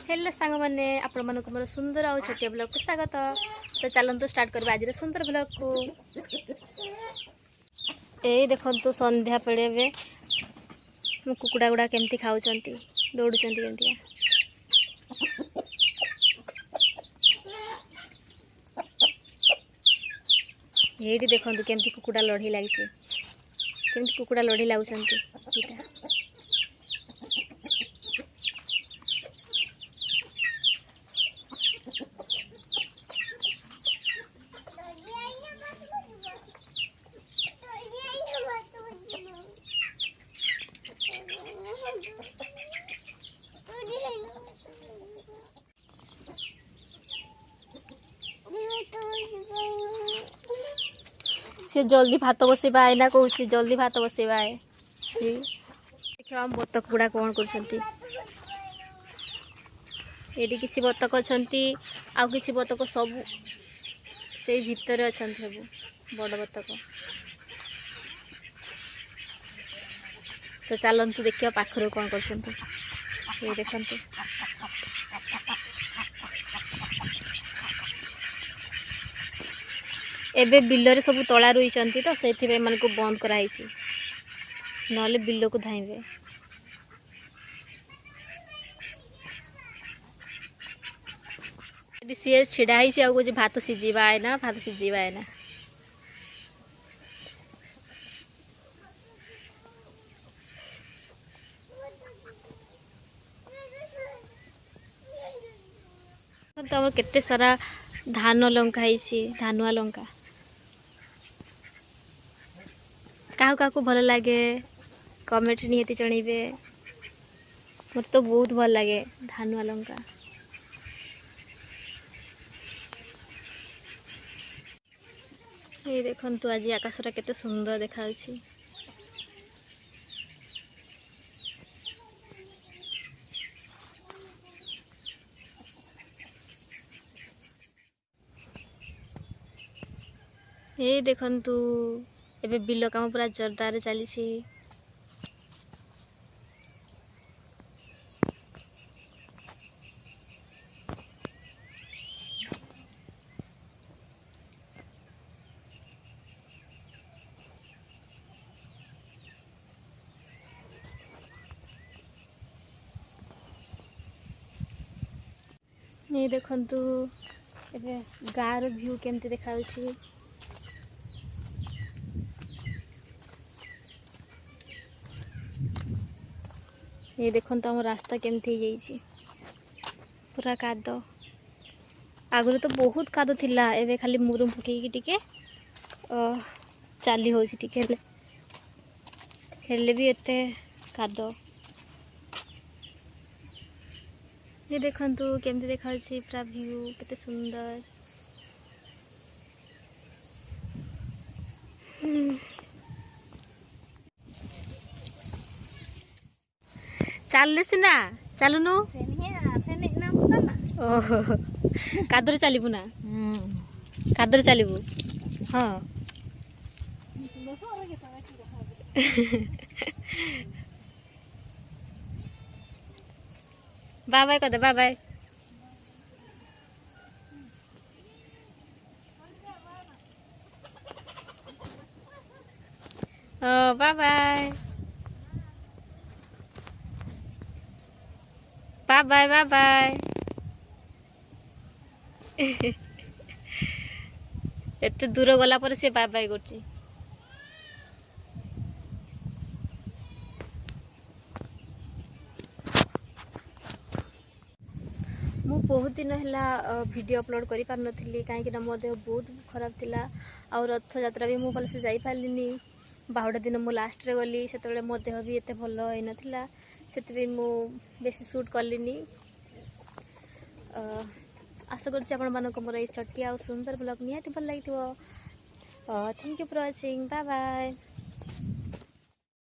Hello सांग मैंने आपण मानक मोर सुंदर और छोटिया ब्लॉग को स्वागत। तो चलतु स्टार्ट करबा आज सुंदर ब्लॉग को। ए देखंतु संध्या पड़े बे मो कुकुड़ा गुड़ा केमती खाउचंती दौड़ुचंती केमती। एठी देखंतु केमती कुकुड़ा लड़ी लागिছে केमती कुकुड़ा लड़ी लागुचंती इटा। से जल्दी भात बसेबा है ना कौन जल्दी भात बसेबा है। देखिए हम बतक गुड़ा कौन कर किसी बतक अच्छा आउ किसी बतक सब से भितर अच्छा सब बड़ बतक। तो चलतु देखिए पाखर कौन कर देखते। एबे बिल सब तला रुई तो से मान को बंद कराई ना बिल को धाइबे। सी छिड़ा ही भात सीझा है ना भात सीझा है ना। तो आम केते सारा धान लंका है धानुआ लंका क्या भल लगे कमेंट निहाती जनइबे। मत तो बहुत भल लगे धानुआ लंका। ये देखंतु आज आकाशटा केते सुंदर देखा। ये देखंतु एबे बिल काम पूरा जोरदार चली। ये देखंतु एबे गार व्यू केमती देखा। ये देखंतु हम रास्ता केमती जाइए पूरा काद। आगुरी तो बहुत काद थिला एबे खाली मुरुम पकईकी टिके चली हो हेले भी एते काद। ये देखंतु केमती देखा पूरा व्यू केते सुंदर। चल सीना चलुनु ओहो कादर चलबू ना कादर चलबू। हाँ बाय बाय कदे bye bye. Bye bye bye bye bye bye. एते दूर गला पर से बाय बाय करछि। मु बहुत दिन है वीडियो अपलोड कर पार नथिली कहीं मो देह बहुत खराब थिला। और रथ यात्रा भी मुझे भलसे जाई पारलिनी। बाहुड़ा दिन मु लास्ट रे गली से मो देह भी एते भल होई नथिला से मु बेसी शूट कलिनी। आशा करछि आपण मानको मोर ए छोटिया और सुंदर ब्लॉग निहाती भल लागिथिबो। Thank you for watching bye bye.